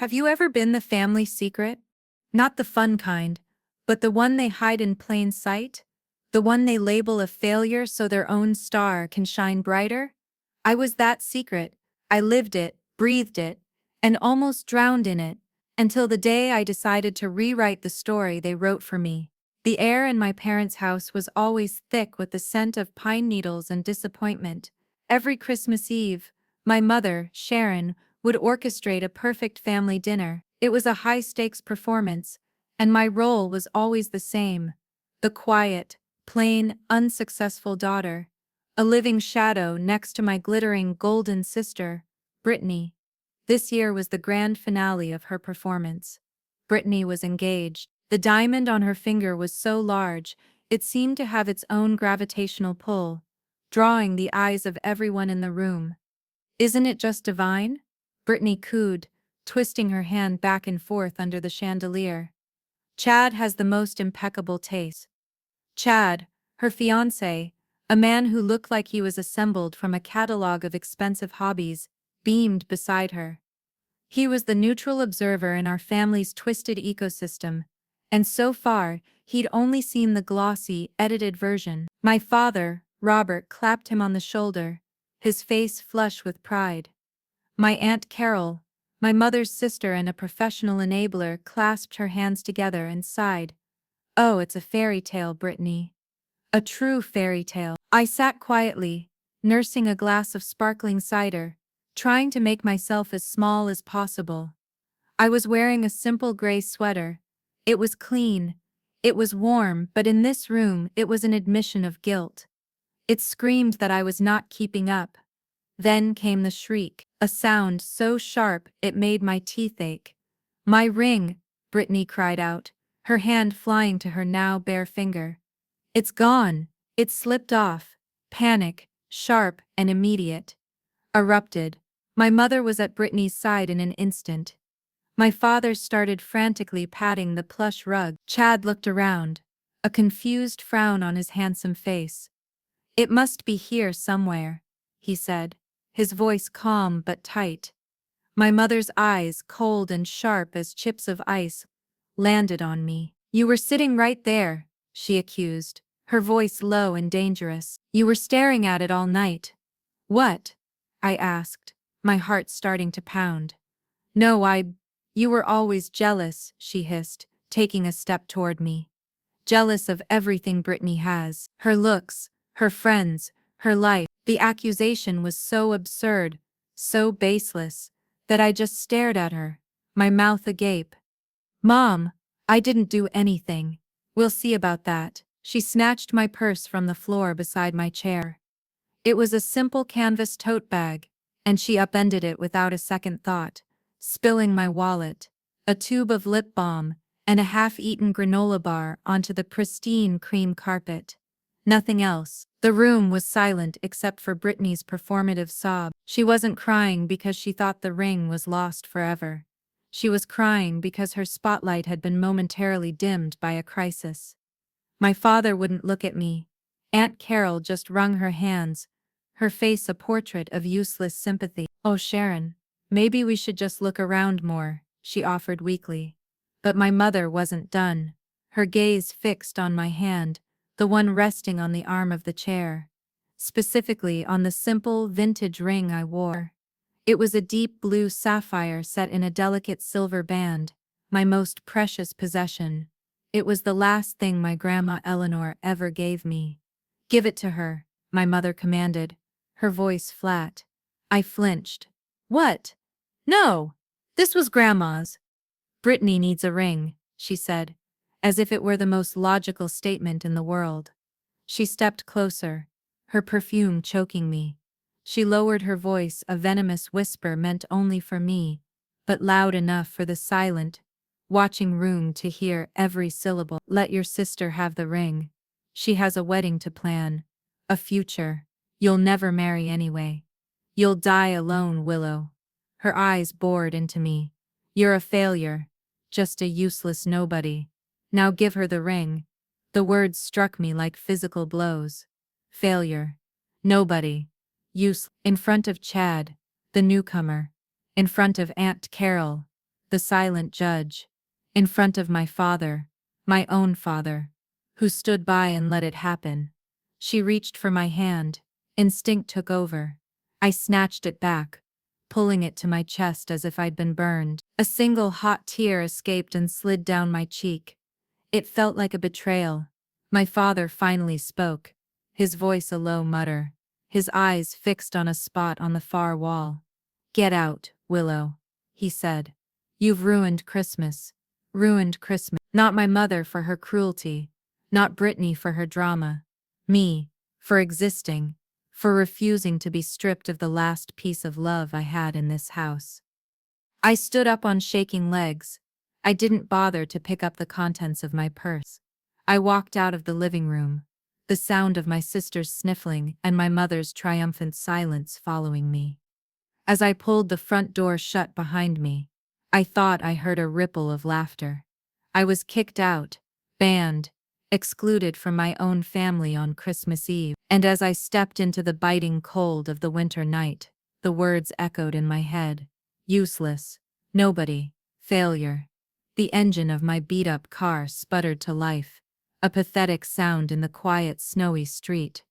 Have you ever been the family secret? Not the fun kind, but the one they hide in plain sight? The one they label a failure so their own star can shine brighter? I was that secret. I lived it, breathed it, and almost drowned in it, until the day I decided to rewrite the story they wrote for me. The air in my parents' house was always thick with the scent of pine needles and disappointment. Every Christmas Eve, my mother, Sharon, would orchestrate a perfect family dinner. It was a high-stakes performance, and my role was always the same: the quiet, plain, unsuccessful daughter, a living shadow next to my glittering golden sister, Brittany. This year was the grand finale of her performance. Brittany was engaged. The diamond on her finger was so large, it seemed to have its own gravitational pull, drawing the eyes of everyone in the room. "Isn't it just divine?" Brittany cooed, twisting her hand back and forth under the chandelier. "Chad has the most impeccable taste." Chad, her fiancé, a man who looked like he was assembled from a catalogue of expensive hobbies, beamed beside her. He was the neutral observer in our family's twisted ecosystem, and so far, he'd only seen the glossy, edited version. My father, Robert, clapped him on the shoulder, his face flush with pride. My Aunt Carol, my mother's sister and a professional enabler, clasped her hands together and sighed. "Oh, it's a fairy tale, Brittany. A true fairy tale." I sat quietly, nursing a glass of sparkling cider, trying to make myself as small as possible. I was wearing a simple gray sweater. It was clean. It was warm, but in this room it was an admission of guilt. It screamed that I was not keeping up. Then came the shriek, a sound so sharp it made my teeth ache. "My ring!" Brittany cried out, her hand flying to her now bare finger. "It's gone!" It slipped off. Panic, sharp and immediate, erupted. My mother was at Brittany's side in an instant. My father started frantically patting the plush rug. Chad looked around, a confused frown on his handsome face. "It must be here somewhere," he said, his voice calm but tight. My mother's eyes, cold and sharp as chips of ice, landed on me. "You were sitting right there," she accused, her voice low and dangerous. "You were staring at it all night." "What?" I asked, my heart starting to pound. "No, You were always jealous," she hissed, taking a step toward me. "Jealous of everything Brittany has. Her looks, her friends, her life." The accusation was so absurd, so baseless, that I just stared at her, my mouth agape. "Mom, I didn't do anything. We'll see about that." She snatched my purse from the floor beside my chair. It was a simple canvas tote bag, and she upended it without a second thought, spilling my wallet, a tube of lip balm, and a half-eaten granola bar onto the pristine cream carpet. Nothing else. The room was silent except for Brittany's performative sob. She wasn't crying because she thought the ring was lost forever. She was crying because her spotlight had been momentarily dimmed by a crisis. My father wouldn't look at me. Aunt Carol just wrung her hands, her face a portrait of useless sympathy. "Oh, Sharon, maybe we should just look around more," she offered weakly. But my mother wasn't done, her gaze fixed on my hand, the one resting on the arm of the chair. Specifically on the simple, vintage ring I wore. It was a deep blue sapphire set in a delicate silver band, my most precious possession. It was the last thing my grandma Eleanor ever gave me. "Give it to her," my mother commanded, her voice flat. I flinched. "What? No! This was Grandma's." "Brittany needs a ring," she said, as if it were the most logical statement in the world. She stepped closer, her perfume choking me. She lowered her voice, a venomous whisper meant only for me, but loud enough for the silent, watching room to hear every syllable. "Let your sister have the ring. She has a wedding to plan, a future. You'll never marry anyway. You'll die alone, Willow." Her eyes bored into me. "You're a failure. Just a useless nobody. Now give her the ring." The words struck me like physical blows. Failure. Nobody. Use. In front of Chad, the newcomer. In front of Aunt Carol, the silent judge, in front of my father, my own father, who stood by and let it happen. She reached for my hand. Instinct took over. I snatched it back, pulling it to my chest as if I'd been burned. A single hot tear escaped and slid down my cheek. It felt like a betrayal. My father finally spoke, his voice a low mutter, his eyes fixed on a spot on the far wall. "Get out, Willow," he said. "You've ruined Christmas. Ruined Christmas. Not my mother for her cruelty, not Brittany for her drama. Me, for existing, for refusing to be stripped of the last piece of love I had in this house." I stood up on shaking legs. I didn't bother to pick up the contents of my purse. I walked out of the living room, the sound of my sister's sniffling and my mother's triumphant silence following me. As I pulled the front door shut behind me, I thought I heard a ripple of laughter. I was kicked out, banned, excluded from my own family on Christmas Eve, and as I stepped into the biting cold of the winter night, the words echoed in my head. Useless, nobody, failure. The engine of my beat-up car sputtered to life, a pathetic sound in the quiet, snowy street.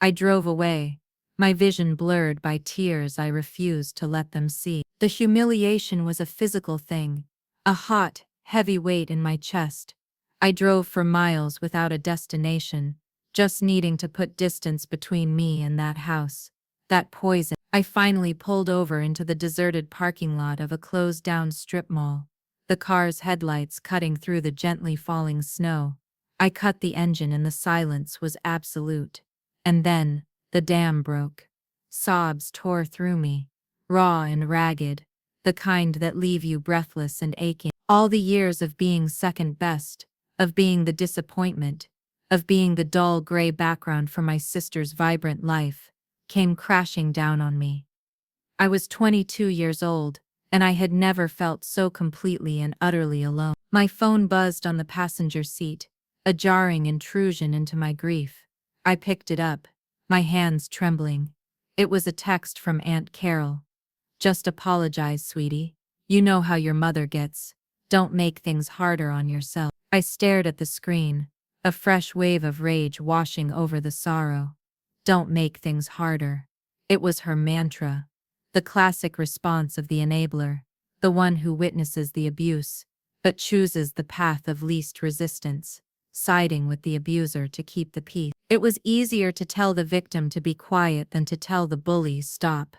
I drove away, my vision blurred by tears I refused to let them see. The humiliation was a physical thing, a hot, heavy weight in my chest. I drove for miles without a destination, just needing to put distance between me and that house, that poison. I finally pulled over into the deserted parking lot of a closed-down strip mall, the car's headlights cutting through the gently falling snow. I cut the engine and the silence was absolute. And then, the dam broke. Sobs tore through me, raw and ragged, the kind that leave you breathless and aching. All the years of being second best, of being the disappointment, of being the dull gray background for my sister's vibrant life, came crashing down on me. I was 22 years old, and I had never felt so completely and utterly alone. My phone buzzed on the passenger seat, a jarring intrusion into my grief. I picked it up, my hands trembling. It was a text from Aunt Carol. "Just apologize, sweetie. You know how your mother gets. Don't make things harder on yourself." I stared at the screen, a fresh wave of rage washing over the sorrow. Don't make things harder. It was her mantra, the classic response of the enabler, the one who witnesses the abuse, but chooses the path of least resistance, siding with the abuser to keep the peace. It was easier to tell the victim to be quiet than to tell the bully stop.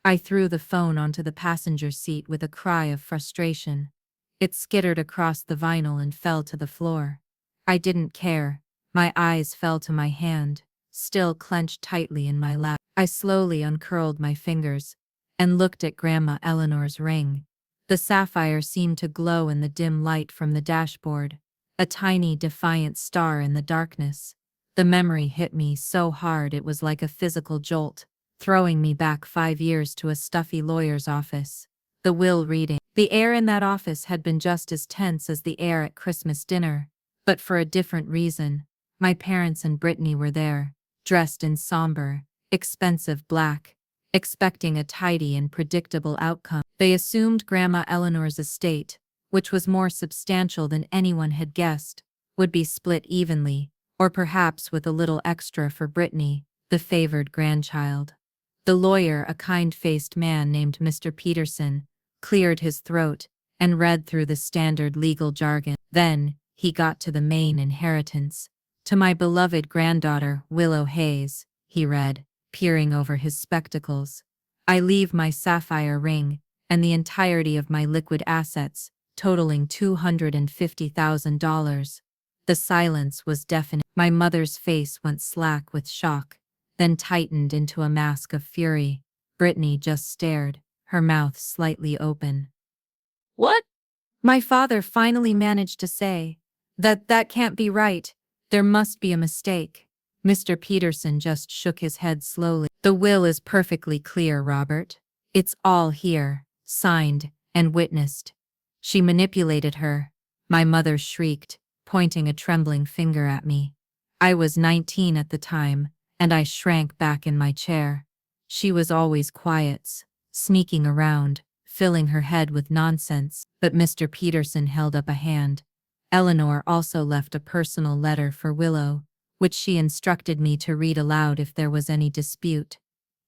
I threw the phone onto the passenger seat with a cry of frustration. It skittered across the vinyl and fell to the floor. I didn't care. My eyes fell to my hand, still clenched tightly in my lap. I slowly uncurled my fingers and looked at Grandma Eleanor's ring. The sapphire seemed to glow in the dim light from the dashboard, a tiny defiant star in the darkness. The memory hit me so hard it was like a physical jolt, throwing me back 5 years to a stuffy lawyer's office. The will reading. The air in that office had been just as tense as the air at Christmas dinner, but for a different reason. My parents and Brittany were there, dressed in somber, expensive black, expecting a tidy and predictable outcome. They assumed Grandma Eleanor's estate, which was more substantial than anyone had guessed, would be split evenly, or perhaps with a little extra for Brittany, the favored grandchild. The lawyer, a kind-faced man named Mr. Peterson, cleared his throat and read through the standard legal jargon. Then, he got to the main inheritance. "To my beloved granddaughter, Willow Hayes," he read, peering over his spectacles. "I leave my sapphire ring and the entirety of my liquid assets, totaling $250,000. The silence was deafening. My mother's face went slack with shock, then tightened into a mask of fury. Brittany just stared, her mouth slightly open. "What?" My father finally managed to say. That can't be right. There must be a mistake." Mr. Peterson just shook his head slowly. "The will is perfectly clear, Robert. It's all here, signed and witnessed." "She manipulated her," my mother shrieked, pointing a trembling finger at me. I was 19 at the time, and I shrank back in my chair. "She was always quiet, sneaking around, filling her head with nonsense. But Mr. Peterson held up a hand. Eleanor also left a personal letter for Willow, which she instructed me to read aloud if there was any dispute.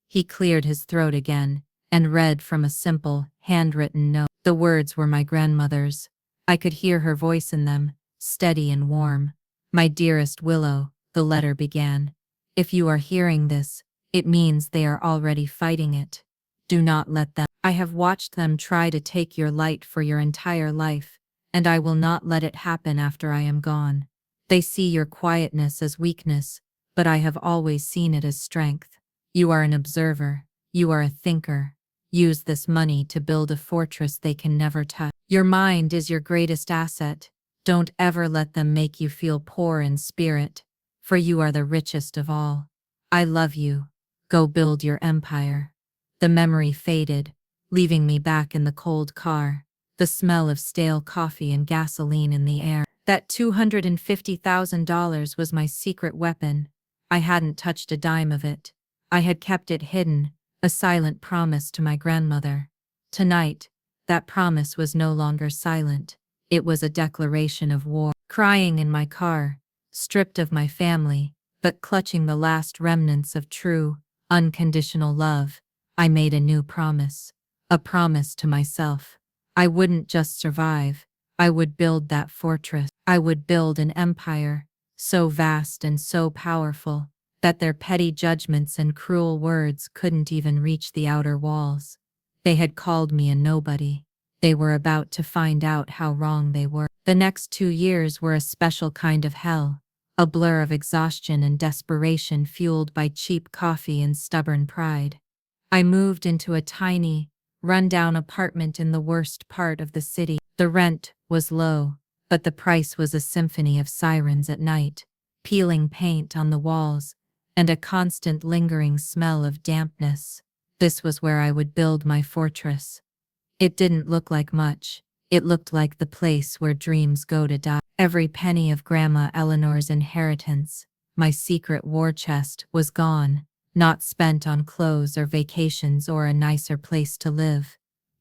He cleared his throat again and read from a simple, handwritten note. The words were my grandmother's. I could hear her voice in them, steady and warm. "My dearest Willow," the letter began. "If you are hearing this, it means they are already fighting it. Do not let them. I have watched them try to take your light for your entire life, and I will not let it happen after I am gone. They see your quietness as weakness, but I have always seen it as strength. You are an observer. You are a thinker. Use this money to build a fortress they can never touch. Your mind is your greatest asset. Don't ever let them make you feel poor in spirit, for you are the richest of all. I love you. Go build your empire." The memory faded, leaving me back in the cold car, the smell of stale coffee and gasoline in the air. That $250,000 was my secret weapon. I hadn't touched a dime of it. I had kept it hidden, a silent promise to my grandmother. Tonight, that promise was no longer silent. It was a declaration of war. Crying in my car, stripped of my family, but clutching the last remnants of true, unconditional love, I made a new promise. A promise to myself. I wouldn't just survive. I would build that fortress. I would build an empire, so vast and so powerful, that their petty judgments and cruel words couldn't even reach the outer walls. They had called me a nobody. They were about to find out how wrong they were. The next 2 years were a special kind of hell, a blur of exhaustion and desperation fueled by cheap coffee and stubborn pride. I moved into a tiny, run-down apartment in the worst part of the city. The rent was low, but the price was a symphony of sirens at night, peeling paint on the walls, and a constant lingering smell of dampness. This was where I would build my fortress. It didn't look like much. It looked like the place where dreams go to die. Every penny of Grandma Eleanor's inheritance, my secret war chest, was gone, not spent on clothes or vacations or a nicer place to live.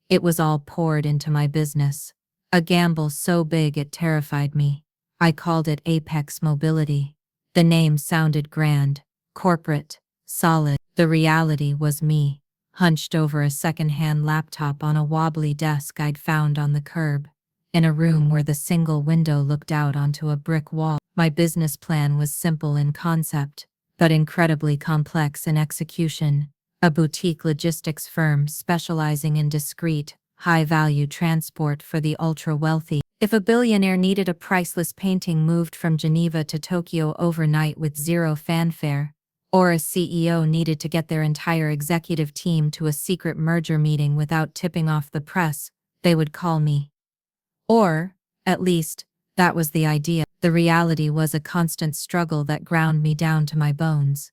It was all poured into my business, a gamble so big it terrified me. I called it Apex Mobility. The name sounded grand, corporate, solid. The reality was me, hunched over a second-hand laptop on a wobbly desk I'd found on the curb, in a room where the single window looked out onto a brick wall. My business plan was simple in concept, but incredibly complex in execution. A boutique logistics firm specializing in discreet, high-value transport for the ultra-wealthy. If a billionaire needed a priceless painting moved from Geneva to Tokyo overnight with zero fanfare, or a CEO needed to get their entire executive team to a secret merger meeting without tipping off the press, they would call me. Or, at least, that was the idea. The reality was a constant struggle that ground me down to my bones.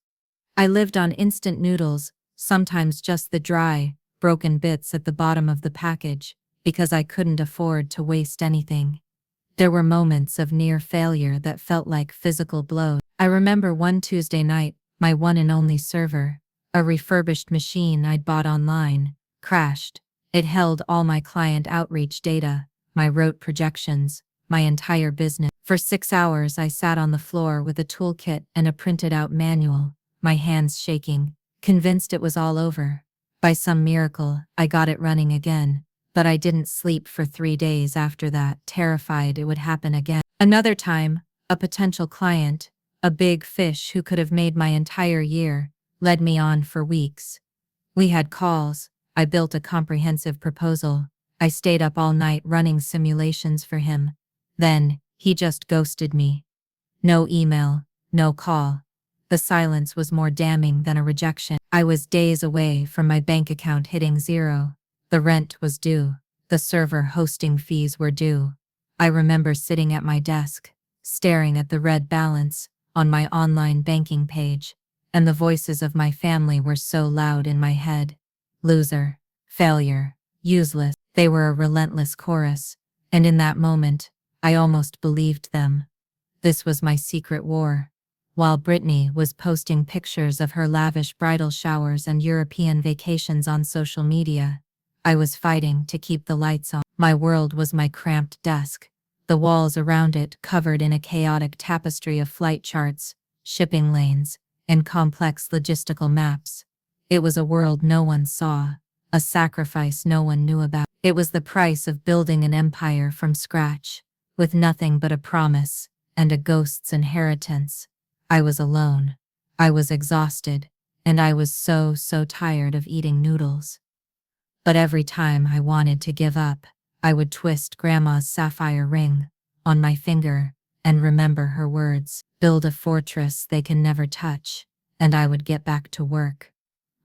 I lived on instant noodles, sometimes just the dry, broken bits at the bottom of the package, because I couldn't afford to waste anything. There were moments of near failure that felt like physical blows. I remember one Tuesday night, my one and only server, a refurbished machine I'd bought online, crashed. It held all my client outreach data, my rote projections, my entire business. For 6 hours I sat on the floor with a toolkit and a printed-out manual, my hands shaking, convinced it was all over. By some miracle, I got it running again, but I didn't sleep for 3 days after that, terrified it would happen again. Another time, a potential client, a big fish who could have made my entire year, led me on for weeks. We had calls, I built a comprehensive proposal, I stayed up all night running simulations for him. Then, he just ghosted me. No email, no call. The silence was more damning than a rejection. I was days away from my bank account hitting zero. The rent was due. The server hosting fees were due. I remember sitting at my desk, staring at the red balance on my online banking page, and the voices of my family were so loud in my head. Loser, failure, useless. They were a relentless chorus, and in that moment, I almost believed them. This was my secret war. While Brittany was posting pictures of her lavish bridal showers and European vacations on social media, I was fighting to keep the lights on. My world was my cramped desk, the walls around it covered in a chaotic tapestry of flight charts, shipping lanes, and complex logistical maps. It was a world no one saw, a sacrifice no one knew about. It was the price of building an empire from scratch, with nothing but a promise and a ghost's inheritance. I was alone. I was exhausted, and I was so tired of eating noodles. But every time I wanted to give up, I would twist Grandma's sapphire ring on my finger and remember her words, build a fortress they can never touch, and I would get back to work.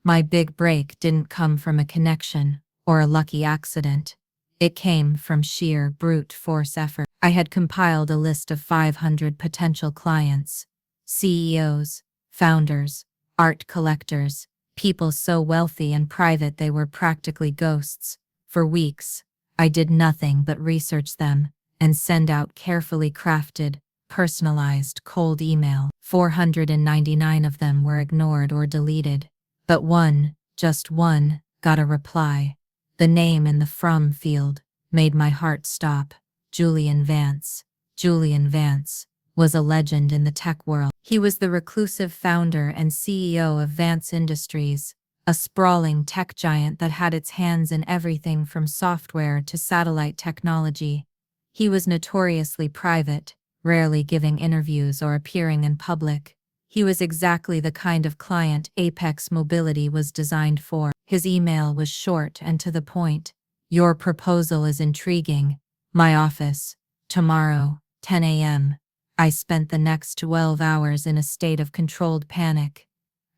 My big break didn't come from a connection or a lucky accident. It came from sheer brute force effort. I had compiled a list of 500 potential clients, CEOs, founders, art collectors, people so wealthy and private they were practically ghosts. For weeks, I did nothing but research them and send out carefully crafted, personalized cold email. 499 of them were ignored or deleted. But one, just one, got a reply. The name in the from field made my heart stop. Julian Vance. Julian Vance was a legend in the tech world. He was the reclusive founder and CEO of Vance Industries, a sprawling tech giant that had its hands in everything from software to satellite technology. He was notoriously private, rarely giving interviews or appearing in public. He was exactly the kind of client Apex Mobility was designed for. His email was short and to the point. Your proposal is intriguing. My office. Tomorrow, 10 a.m. I spent the next 12 hours in a state of controlled panic.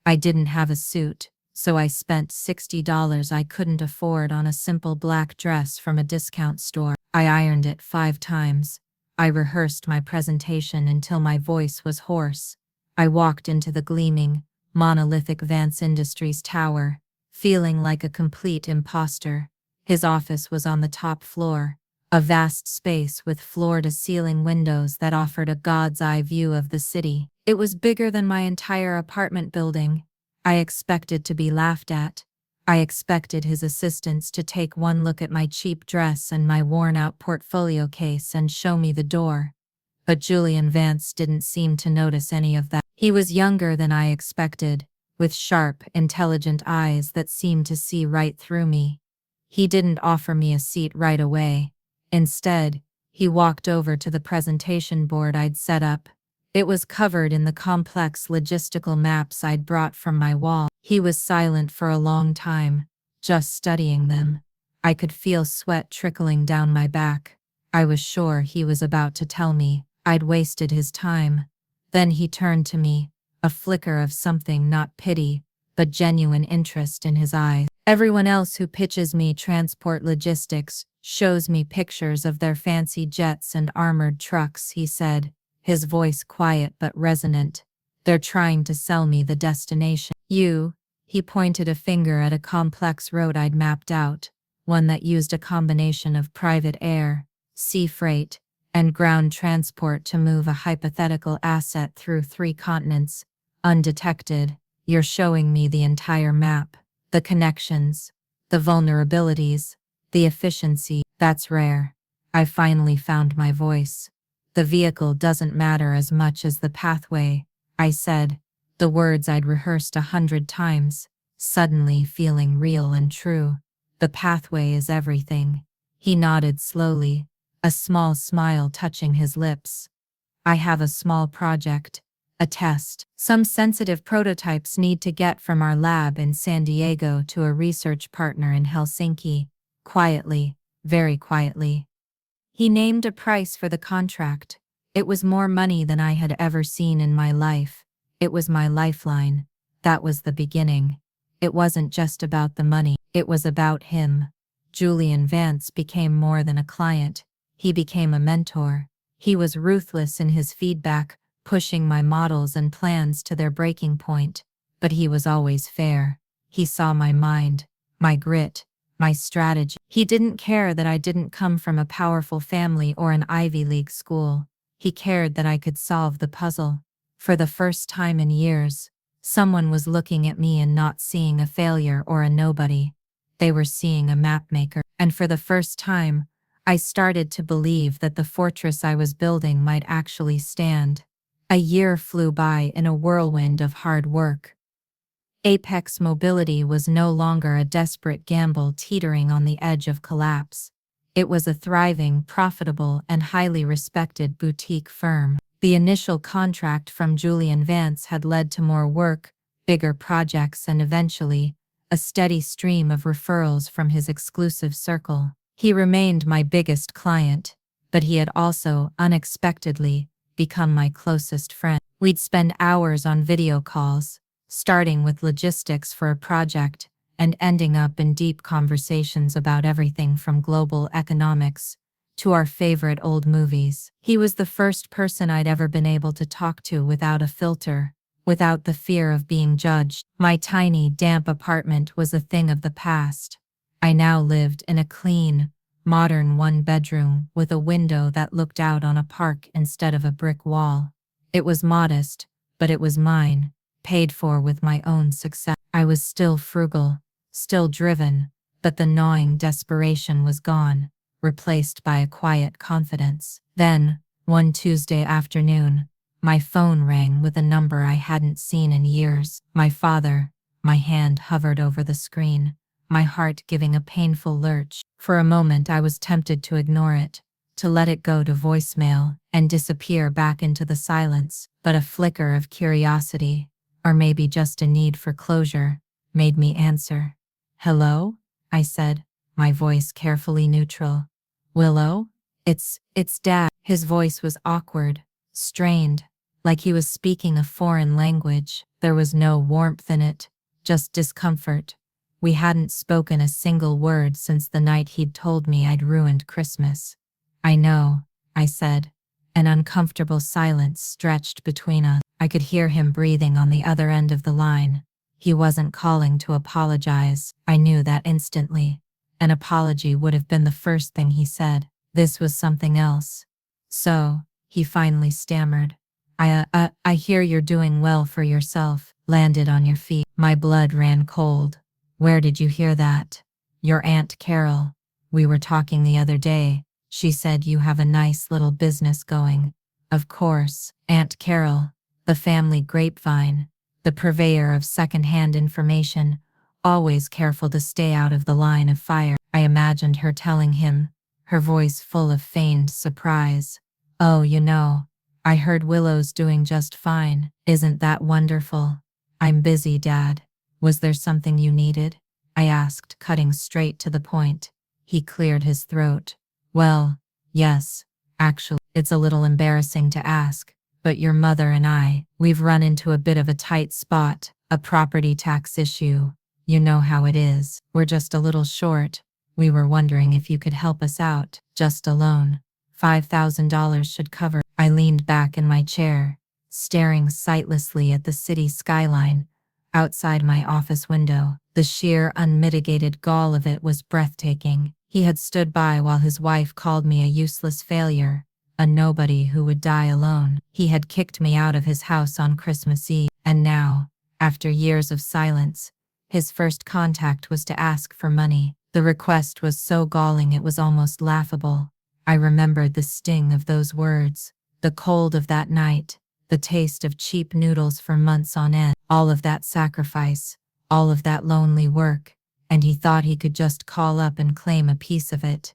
I didn't have a suit, so I spent $60 I couldn't afford on a simple black dress from a discount store. I ironed it 5 times. I rehearsed my presentation until my voice was hoarse. I walked into the gleaming, monolithic Vance Industries tower, feeling like a complete imposter. His office was on the top floor, a vast space with floor-to-ceiling windows that offered a god's-eye view of the city. It was bigger than my entire apartment building. I expected to be laughed at. I expected his assistants to take one look at my cheap dress and my worn-out portfolio case and show me the door. But Julian Vance didn't seem to notice any of that. He was younger than I expected, with sharp, intelligent eyes that seemed to see right through me. He didn't offer me a seat right away. Instead, he walked over to the presentation board I'd set up. It was covered in the complex logistical maps I'd brought from my wall. He was silent for a long time, just studying them. I could feel sweat trickling down my back. I was sure he was about to tell me I'd wasted his time. Then he turned to me, a flicker of something not pity, but genuine interest in his eyes. Everyone else who pitches me transport logistics shows me pictures of their fancy jets and armored trucks, he said, his voice quiet but resonant. They're trying to sell me the destination. He pointed a finger at a complex road I'd mapped out, one that used a combination of private air, sea freight, and ground transport to move a hypothetical asset through 3 continents, undetected. You're showing me the entire map, the connections, the vulnerabilities, the efficiency. That's rare. I finally found my voice. The vehicle doesn't matter as much as the pathway, I said, the words I'd rehearsed 100 times, suddenly feeling real and true. The pathway is everything. He nodded slowly, a small smile touching his lips. I have a small project, a test. Some sensitive prototypes need to get from our lab in San Diego to a research partner in Helsinki. Quietly, very quietly. He named a price for the contract. It was more money than I had ever seen in my life. It was my lifeline. That was the beginning. It wasn't just about the money. It was about him. Julian Vance became more than a client. He became a mentor. He was ruthless in his feedback, pushing my models and plans to their breaking point. But he was always fair. He saw my mind, my grit, my strategy. He didn't care that I didn't come from a powerful family or an Ivy League school. He cared that I could solve the puzzle. For the first time in years, someone was looking at me and not seeing a failure or a nobody. They were seeing a mapmaker, and for the first time, I started to believe that the fortress I was building might actually stand. A year flew by in a whirlwind of hard work. Apex Mobility was no longer a desperate gamble teetering on the edge of collapse. It was a thriving, profitable, and highly respected boutique firm. The initial contract from Julian Vance had led to more work, bigger projects, and eventually, a steady stream of referrals from his exclusive circle. He remained my biggest client, but he had also, unexpectedly, become my closest friend. We'd spend hours on video calls, starting with logistics for a project and ending up in deep conversations about everything from global economics to our favorite old movies. He was the first person I'd ever been able to talk to without a filter, without the fear of being judged. My tiny, damp apartment was a thing of the past. I now lived in a clean, modern one-bedroom with a window that looked out on a park instead of a brick wall. It was modest, but it was mine, paid for with my own success. I was still frugal, still driven, but the gnawing desperation was gone, replaced by a quiet confidence. Then, one Tuesday afternoon, my phone rang with a number I hadn't seen in years. My father. My hand hovered over the screen, my heart giving a painful lurch. For a moment I was tempted to ignore it, to let it go to voicemail and disappear back into the silence, but a flicker of curiosity, or maybe just a need for closure, made me answer. "Hello?" I said, my voice carefully neutral. "Willow? It's Dad." His voice was awkward, strained, like he was speaking a foreign language. There was no warmth in it, just discomfort. We hadn't spoken a single word since the night he'd told me I'd ruined Christmas. "I know," I said. An uncomfortable silence stretched between us. I could hear him breathing on the other end of the line. He wasn't calling to apologize. I knew that instantly. An apology would have been the first thing he said. This was something else. "So," he finally stammered. I hear you're doing well for yourself, landed on your feet." My blood ran cold. "Where did you hear that?" "Your Aunt Carol. We were talking the other day. She said you have a nice little business going." Of course, Aunt Carol, the family grapevine, the purveyor of second-hand information, always careful to stay out of the line of fire. I imagined her telling him, her voice full of feigned surprise. "Oh, I heard Willow's doing just fine. Isn't that wonderful?" "I'm busy, Dad. Was there something you needed?" I asked, cutting straight to the point. He cleared his throat. "Well, yes, actually, it's a little embarrassing to ask, but your mother and we've run into a bit of a tight spot, a property tax issue. You know how it is. We're just a little short. We were wondering if you could help us out, just a loan. $5,000 should cover." I leaned back in my chair, staring sightlessly at the city skyline outside my office window. The sheer, unmitigated gall of it was breathtaking. He had stood by while his wife called me a useless failure, a nobody who would die alone. He had kicked me out of his house on Christmas Eve, and now, after years of silence, his first contact was to ask for money. The request was so galling it was almost laughable. I remembered the sting of those words, the cold of that night, the taste of cheap noodles for months on end, all of that sacrifice, all of that lonely work, and he thought he could just call up and claim a piece of it.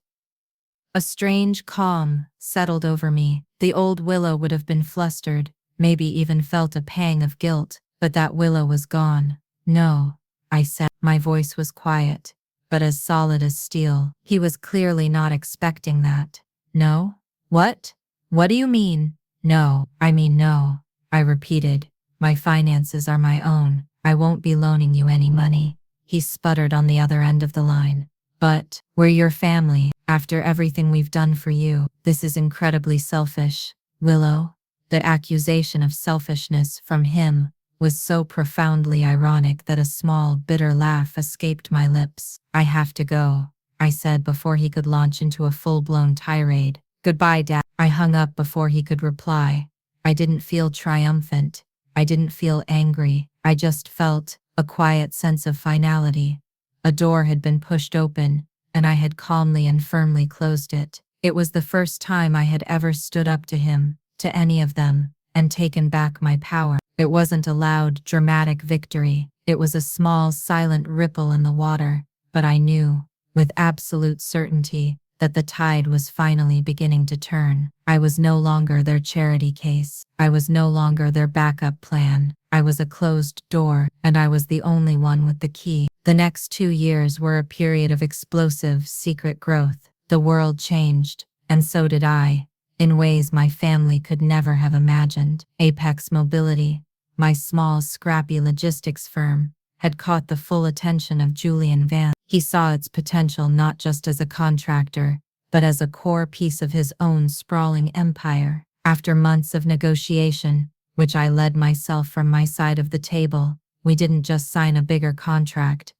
A strange calm settled over me. The old Willow would have been flustered, maybe even felt a pang of guilt, but that Willow was gone. "No," I said. My voice was quiet, but as solid as steel. He was clearly not expecting that. "No? What? What do you mean?" "No, I mean no," I repeated. "My finances are my own. I won't be loaning you any money." He sputtered on the other end of the line. "But, we're your family. After everything we've done for you, this is incredibly selfish, Willow." The accusation of selfishness from him was so profoundly ironic that a small, bitter laugh escaped my lips. "I have to go," I said before he could launch into a full-blown tirade. "Goodbye, Dad." I hung up before he could reply. I didn't feel triumphant. I didn't feel angry. I just felt a quiet sense of finality. A door had been pushed open, and I had calmly and firmly closed it. It was the first time I had ever stood up to him, to any of them, and taken back my power. It wasn't a loud, dramatic victory. It was a small, silent ripple in the water, but I knew, with absolute certainty, that the tide was finally beginning to turn. I was no longer their charity case. I was no longer their backup plan. I was a closed door, and I was the only one with the key. The next 2 years were a period of explosive, secret growth. The world changed, and so did I, in ways my family could never have imagined. Apex Mobility, my small, scrappy logistics firm, had caught the full attention of Julian Vance. He saw its potential not just as a contractor, but as a core piece of his own sprawling empire. After months of negotiation, which I led myself from my side of the table, we didn't just sign a bigger contract.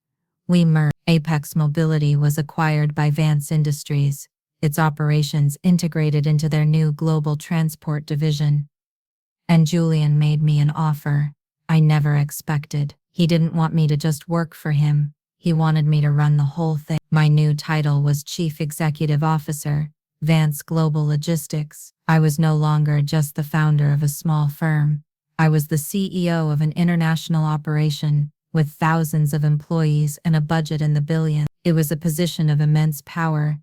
We merged. Apex Mobility was acquired by Vance Industries, its operations integrated into their new global transport division. And Julian made me an offer I never expected. He didn't want me to just work for him. He wanted me to run the whole thing. My new title was Chief Executive Officer, Vance Global Logistics. I was no longer just the founder of a small firm. I was the CEO of an international operation with thousands of employees and a budget in the billions. It was a position of immense power,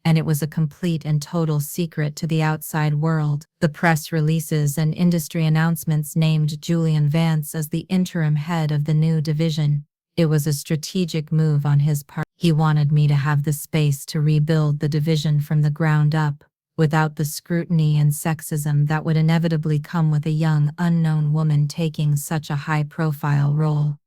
and it was a complete and total secret to the outside world. The press releases and industry announcements named Julian Vance as the interim head of the new division. It was a strategic move on his part. He wanted me to have the space to rebuild the division from the ground up, without the scrutiny and sexism that would inevitably come with a young, unknown woman taking such a high-profile role.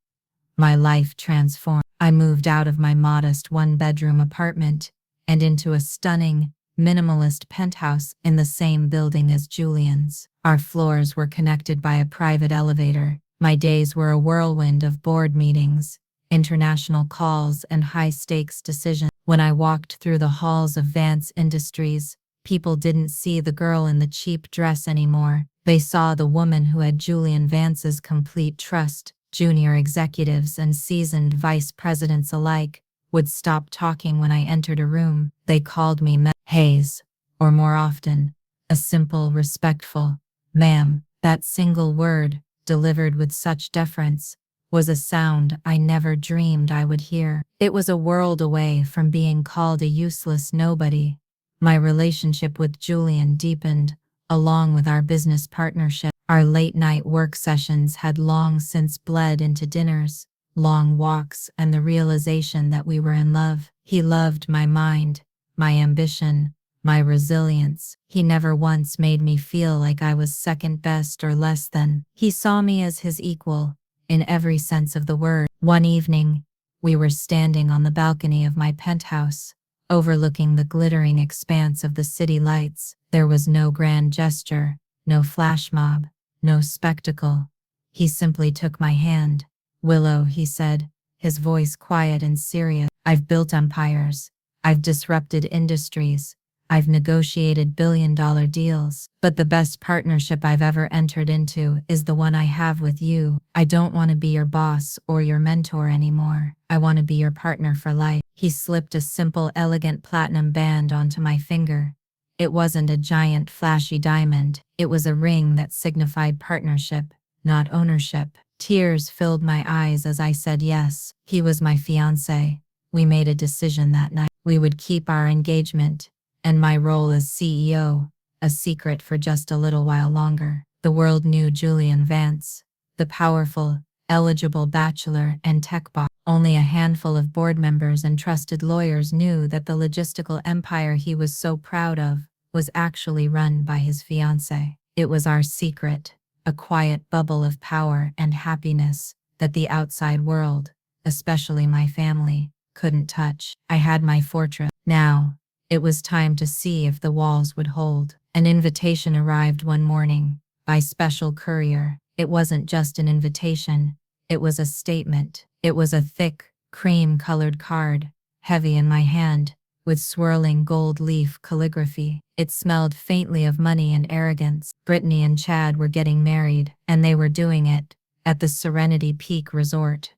My life transformed. I moved out of my modest one-bedroom apartment and into a stunning, minimalist penthouse in the same building as Julian's. Our floors were connected by a private elevator. My days were a whirlwind of board meetings, international calls, and high-stakes decisions. When I walked through the halls of Vance Industries, people didn't see the girl in the cheap dress anymore. They saw the woman who had Julian Vance's complete trust. Junior executives and seasoned vice presidents alike would stop talking when I entered a room. They called me Hayes, or more often, a simple, respectful, "Ma'am." That single word, delivered with such deference, was a sound I never dreamed I would hear. It was a world away from being called a useless nobody. My relationship with Julian deepened, along with our business partnership. Our late-night work sessions had long since bled into dinners, long walks, and the realization that we were in love. He loved my mind, my ambition, my resilience. He never once made me feel like I was second best or less than. He saw me as his equal, in every sense of the word. One evening, we were standing on the balcony of my penthouse, overlooking the glittering expanse of the city lights. There was no grand gesture, no flash mob, no spectacle. He simply took my hand. "Willow," he said, his voice quiet and serious. "I've built empires. I've disrupted industries. I've negotiated billion-dollar deals. But the best partnership I've ever entered into is the one I have with you. I don't want to be your boss or your mentor anymore. I want to be your partner for life." He slipped a simple, elegant platinum band onto my finger. It wasn't a giant, flashy diamond. It was a ring that signified partnership, not ownership. Tears filled my eyes as I said yes. He was my fiancé. We made a decision that night. We would keep our engagement, and my role as CEO, a secret for just a little while longer. The world knew Julian Vance, the powerful, eligible bachelor and tech boss. Only a handful of board members and trusted lawyers knew that the logistical empire he was so proud of was actually run by his fiancée. It was our secret, a quiet bubble of power and happiness that the outside world, especially my family, couldn't touch. I had my fortress. Now, it was time to see if the walls would hold. An invitation arrived one morning, by special courier. It wasn't just an invitation, it was a statement. It was a thick, cream-colored card, heavy in my hand, with swirling gold leaf calligraphy. It smelled faintly of money and arrogance. Brittany and Chad were getting married, and they were doing it at the Serenity Peak Resort.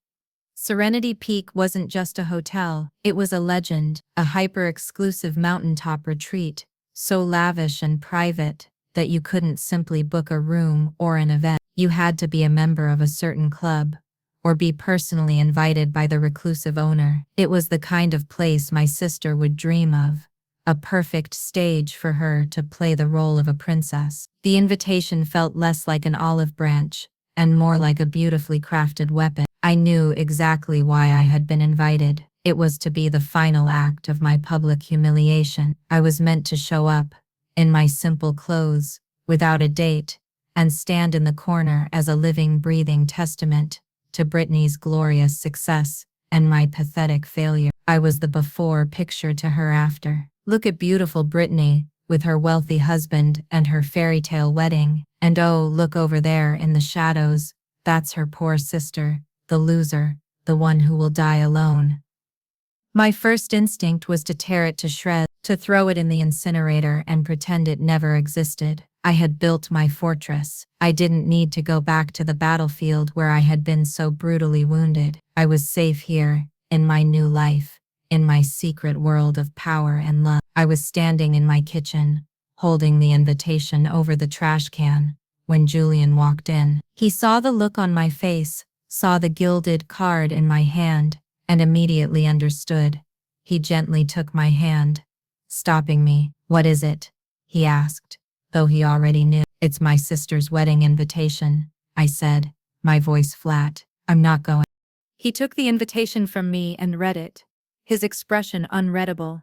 Serenity Peak wasn't just a hotel, it was a legend, a hyper-exclusive mountaintop retreat, so lavish and private that you couldn't simply book a room or an event. You had to be a member of a certain club, or be personally invited by the reclusive owner. It was the kind of place my sister would dream of, a perfect stage for her to play the role of a princess. The invitation felt less like an olive branch and more like a beautifully crafted weapon. I knew exactly why I had been invited. It was to be the final act of my public humiliation. I was meant to show up, in my simple clothes, without a date, and stand in the corner as a living, breathing testament to Brittany's glorious success and my pathetic failure. I was the before picture to her after. Look at beautiful Brittany, with her wealthy husband and her fairy tale wedding. And oh, look over there in the shadows, that's her poor sister, the loser, the one who will die alone. My first instinct was to tear it to shreds, to throw it in the incinerator and pretend it never existed. I had built my fortress. I didn't need to go back to the battlefield where I had been so brutally wounded. I was safe here, in my new life, in my secret world of power and love. I was standing in my kitchen, holding the invitation over the trash can, when Julian walked in. He saw the look on my face, saw the gilded card in my hand, and immediately understood. He gently took my hand, stopping me. "What is it?" he asked, though he already knew. "It's my sister's wedding invitation," I said, my voice flat. "I'm not going." He took the invitation from me and read it, his expression unreadable.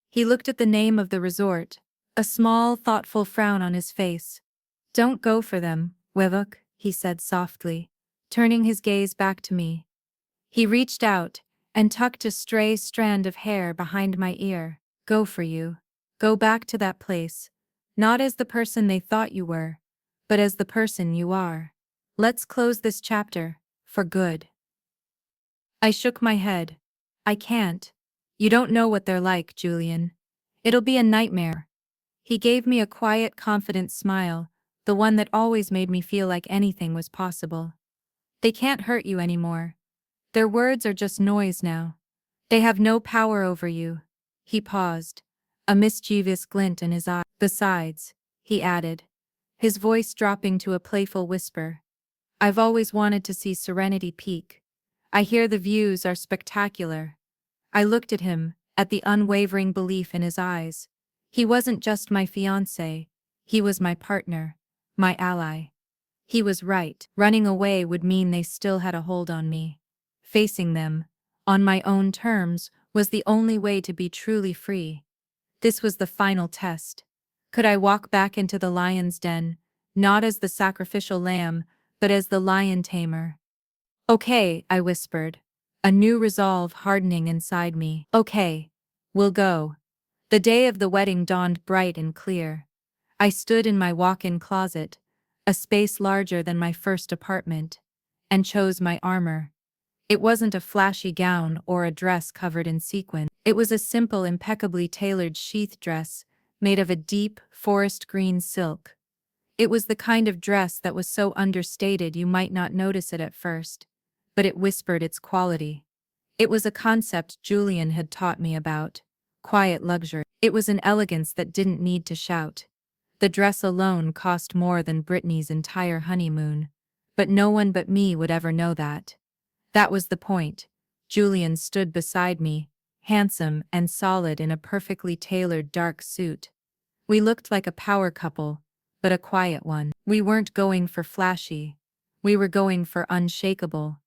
He looked at the name of the resort, a small, thoughtful frown on his face. "Don't go for them, Wevuk," he said softly, turning his gaze back to me. He reached out and tucked a stray strand of hair behind my ear. "Go for you. Go back to that place, not as the person they thought you were, but as the person you are. Let's close this chapter, for good." I shook my head. "I can't. You don't know what they're like, Julian. It'll be a nightmare." He gave me a quiet, confident smile, the one that always made me feel like anything was possible. "They can't hurt you anymore. Their words are just noise now. They have no power over you." He paused, a mischievous glint in his eye. "Besides," he added, his voice dropping to a playful whisper, "I've always wanted to see Serenity Peak. I hear the views are spectacular." I looked at him, at the unwavering belief in his eyes. He wasn't just my fiancé, he was my partner, my ally. He was right. Running away would mean they still had a hold on me. Facing them, on my own terms, was the only way to be truly free. This was the final test. Could I walk back into the lion's den, not as the sacrificial lamb, but as the lion tamer? "Okay," I whispered, a new resolve hardening inside me. "Okay, we'll go." The day of the wedding dawned bright and clear. I stood in my walk-in closet, a space larger than my first apartment, and chose my armor. It wasn't a flashy gown or a dress covered in sequins. It was a simple, impeccably tailored sheath dress made of a deep, forest green silk. It was the kind of dress that was so understated you might not notice it at first, but it whispered its quality. It was a concept Julian had taught me about: quiet luxury. It was an elegance that didn't need to shout. The dress alone cost more than Brittany's entire honeymoon, but no one but me would ever know that. That was the point. Julian stood beside me, handsome and solid in a perfectly tailored dark suit. We looked like a power couple, but a quiet one. We weren't going for flashy. We were going for unshakable.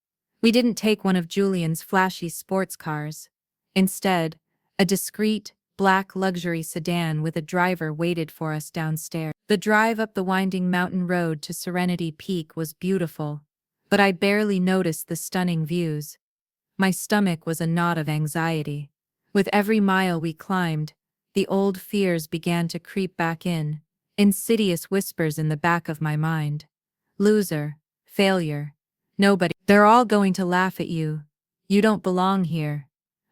We didn't take one of Julian's flashy sports cars. Instead, a discreet, black luxury sedan with a driver waited for us downstairs. The drive up the winding mountain road to Serenity Peak was beautiful, but I barely noticed the stunning views. My stomach was a knot of anxiety. With every mile we climbed, the old fears began to creep back in, insidious whispers in the back of my mind. "Loser, failure, nobody. They're all going to laugh at you. You don't belong here."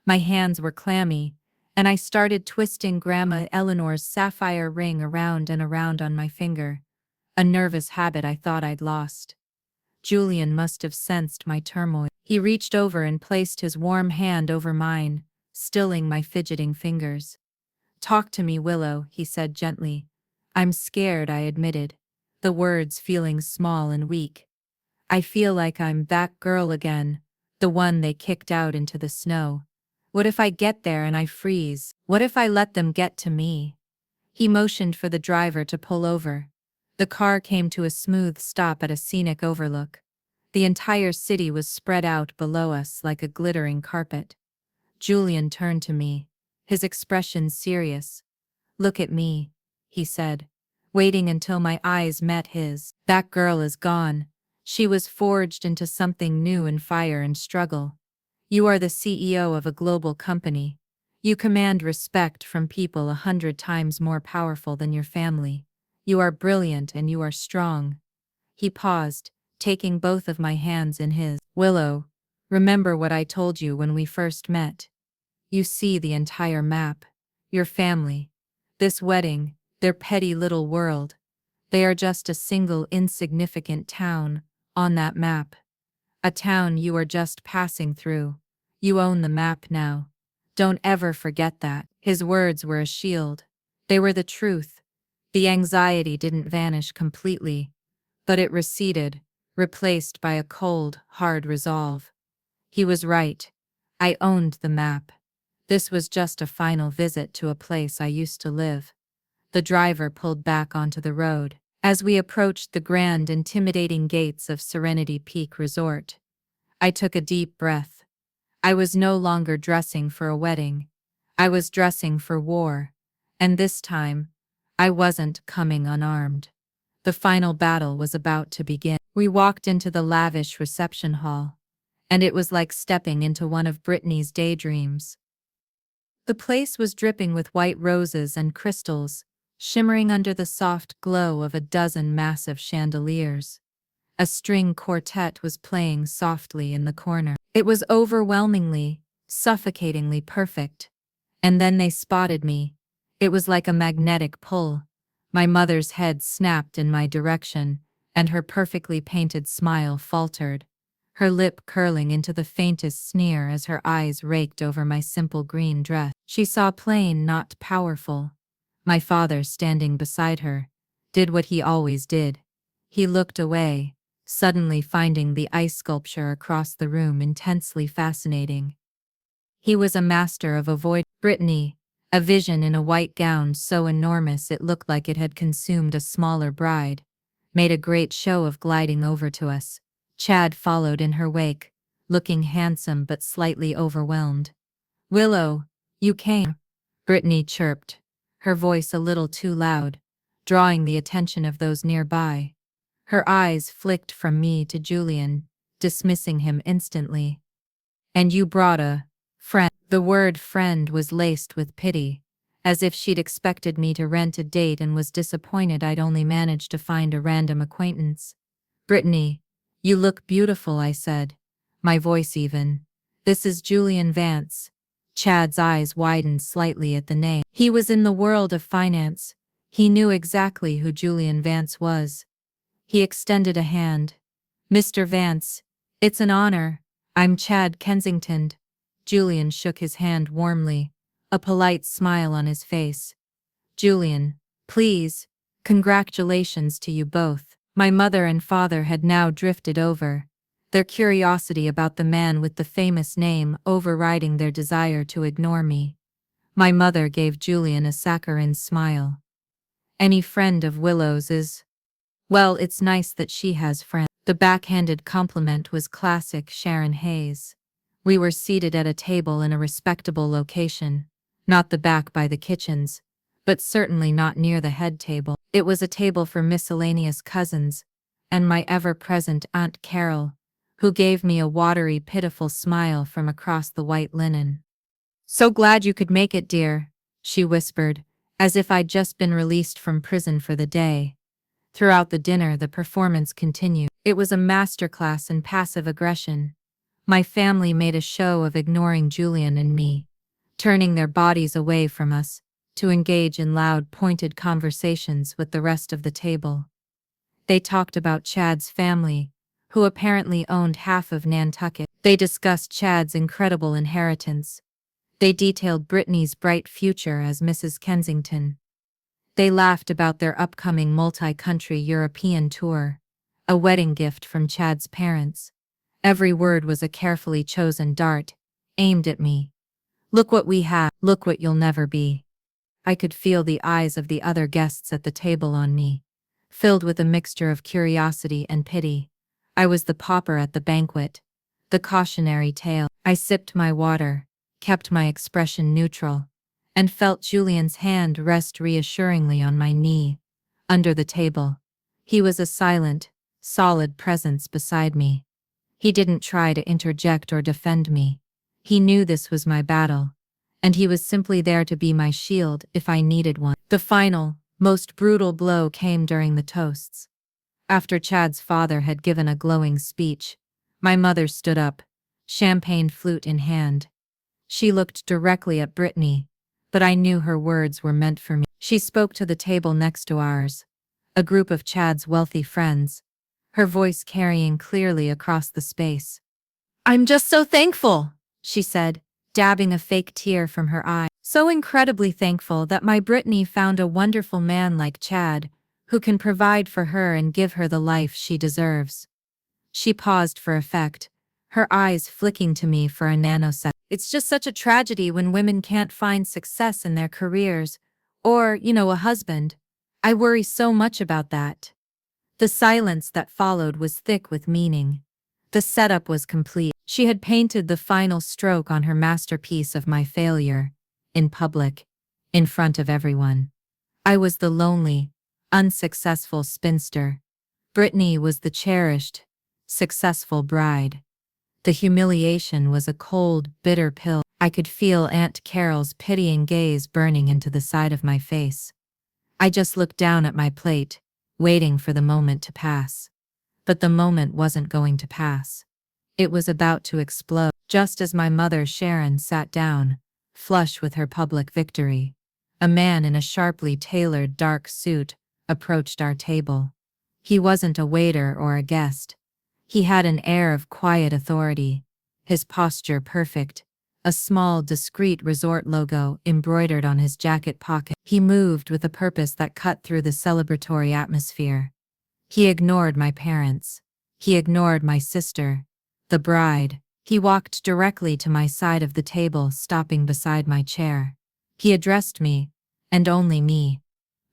My hands were clammy, and I started twisting Grandma Eleanor's sapphire ring around and around on my finger, a nervous habit I thought I'd lost. Julian must have sensed my turmoil. He reached over and placed his warm hand over mine, stilling my fidgeting fingers. "Talk to me, Willow," he said gently. "I'm scared," I admitted, the words feeling small and weak. "I feel like I'm that girl again, the one they kicked out into the snow. What if I get there and I freeze? What if I let them get to me?" He motioned for the driver to pull over. The car came to a smooth stop at a scenic overlook. The entire city was spread out below us like a glittering carpet. Julian turned to me, his expression serious. "Look at me," he said, waiting until my eyes met his. "That girl is gone. She was forged into something new in fire and struggle. You are the CEO of a global company. You command respect from people 100 times more powerful than your family. You are brilliant and you are strong." He paused, taking both of my hands in his. "Willow, remember what I told you when we first met. You see the entire map. Your family. This wedding, their petty little world. They are just a single insignificant town on that map. A town you are just passing through. You own the map now. Don't ever forget that." His words were a shield. They were the truth. The anxiety didn't vanish completely, but it receded, replaced by a cold, hard resolve. He was right. I owned the map. This was just a final visit to a place I used to live. The driver pulled back onto the road. As we approached the grand, intimidating gates of Serenity Peak Resort, I took a deep breath. I was no longer dressing for a wedding. I was dressing for war. And this time, I wasn't coming unarmed. The final battle was about to begin. We walked into the lavish reception hall, and it was like stepping into one of Brittany's daydreams. The place was dripping with white roses and crystals, shimmering under the soft glow of a dozen massive chandeliers. A string quartet was playing softly in the corner. It was overwhelmingly, suffocatingly perfect. And then they spotted me. It was like a magnetic pull. My mother's head snapped in my direction, and her perfectly painted smile faltered, her lip curling into the faintest sneer as her eyes raked over my simple green dress. She saw plain, not powerful. My father, standing beside her, did what he always did. He looked away, suddenly finding the ice sculpture across the room intensely fascinating. He was a master of avoiding Brittany, a vision in a white gown so enormous it looked like it had consumed a smaller bride, made a great show of gliding over to us. Chad followed in her wake, looking handsome but slightly overwhelmed. "Willow, you came," Brittany chirped, her voice a little too loud, drawing the attention of those nearby. Her eyes flicked from me to Julian, dismissing him instantly. "And you brought a friend." The word friend was laced with pity, as if she'd expected me to rent a date and was disappointed I'd only managed to find a random acquaintance. "Brittany, you look beautiful," I said, my voice even. "This is Julian Vance." Chad's eyes widened slightly at the name. He was in the world of finance. He knew exactly who Julian Vance was. He extended a hand. "Mr. Vance, it's an honor. I'm Chad Kensington." Julian shook his hand warmly, a polite smile on his face. "Julian, please, congratulations to you both." My mother and father had now drifted over, their curiosity about the man with the famous name overriding their desire to ignore me. My mother gave Julian a saccharine smile. "Any friend of Willow's is... well, it's nice that she has friends." The backhanded compliment was classic Sharon Hayes. We were seated at a table in a respectable location, not the back by the kitchens, but certainly not near the head table. It was a table for miscellaneous cousins, and my ever-present Aunt Carol, who gave me a watery, pitiful smile from across the white linen. "So glad you could make it, dear," she whispered, as if I'd just been released from prison for the day. Throughout the dinner, the performance continued. It was a masterclass in passive aggression. My family made a show of ignoring Julian and me, turning their bodies away from us to engage in loud, pointed conversations with the rest of the table. They talked about Chad's family, who apparently owned half of Nantucket. They discussed Chad's incredible inheritance. They detailed Brittany's bright future as Mrs. Kensington. They laughed about their upcoming multi-country European tour, a wedding gift from Chad's parents. Every word was a carefully chosen dart, aimed at me. Look what we have, look what you'll never be. I could feel the eyes of the other guests at the table on me, filled with a mixture of curiosity and pity. I was the pauper at the banquet, the cautionary tale. I sipped my water, kept my expression neutral, and felt Julian's hand rest reassuringly on my knee, under the table. He was a silent, solid presence beside me. He didn't try to interject or defend me. He knew this was my battle, and he was simply there to be my shield if I needed one. The final, most brutal blow came during the toasts. After Chad's father had given a glowing speech, my mother stood up, champagne flute in hand. She looked directly at Brittany, but I knew her words were meant for me. She spoke to the table next to ours, a group of Chad's wealthy friends, her voice carrying clearly across the space. "I'm just so thankful," she said, dabbing a fake tear from her eye. "So incredibly thankful that my Brittany found a wonderful man like Chad, who can provide for her and give her the life she deserves." She paused for effect, her eyes flicking to me for a nanosecond. It's just such a tragedy when women can't find success in their careers, or, a husband. I worry so much about that. The silence that followed was thick with meaning. The setup was complete. She had painted the final stroke on her masterpiece of my failure, in public, in front of everyone. I was the lonely, unsuccessful spinster. Brittany was the cherished, successful bride. The humiliation was a cold, bitter pill. I could feel Aunt Carol's pitying gaze burning into the side of my face. I just looked down at my plate, waiting for the moment to pass. But the moment wasn't going to pass. It was about to explode. Just as my mother Sharon sat down, flush with her public victory, a man in a sharply tailored dark suit approached our table. He wasn't a waiter or a guest. He had an air of quiet authority, his posture perfect, a small, discreet resort logo embroidered on his jacket pocket. He moved with a purpose that cut through the celebratory atmosphere. He ignored my parents. He ignored my sister, the bride. He walked directly to my side of the table, stopping beside my chair. He addressed me, and only me.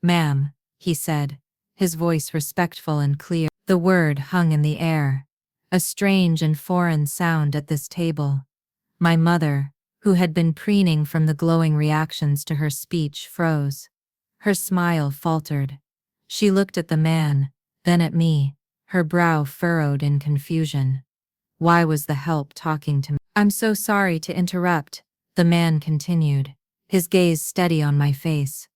"Ma'am," he said, his voice respectful and clear. The word hung in the air, a strange and foreign sound at this table. My mother, who had been preening from the glowing reactions to her speech, froze. Her smile faltered. She looked at the man, then at me, her brow furrowed in confusion. Why was the help talking to me? "I'm so sorry to interrupt," the man continued, his gaze steady on my face.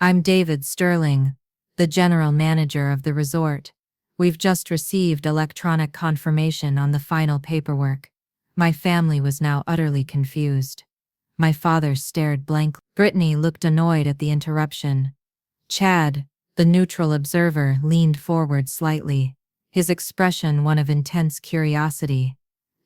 "I'm David Sterling, the general manager of the resort. We've just received electronic confirmation on the final paperwork." My family was now utterly confused. My father stared blankly. Brittany looked annoyed at the interruption. Chad, the neutral observer, leaned forward slightly, his expression one of intense curiosity.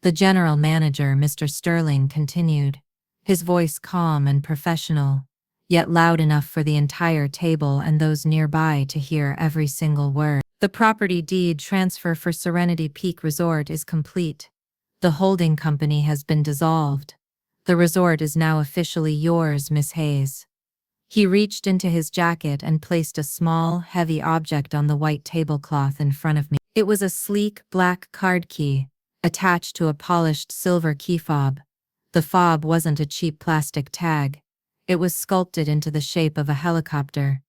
The general manager, Mr. Sterling, continued, his voice calm and professional, yet loud enough for the entire table and those nearby to hear every single word. "The property deed transfer for Serenity Peak Resort is complete. The holding company has been dissolved. The resort is now officially yours, Miss Hayes." He reached into his jacket and placed a small, heavy object on the white tablecloth in front of me. It was a sleek, black card key, attached to a polished silver key fob. The fob wasn't a cheap plastic tag. It was sculpted into the shape of a helicopter.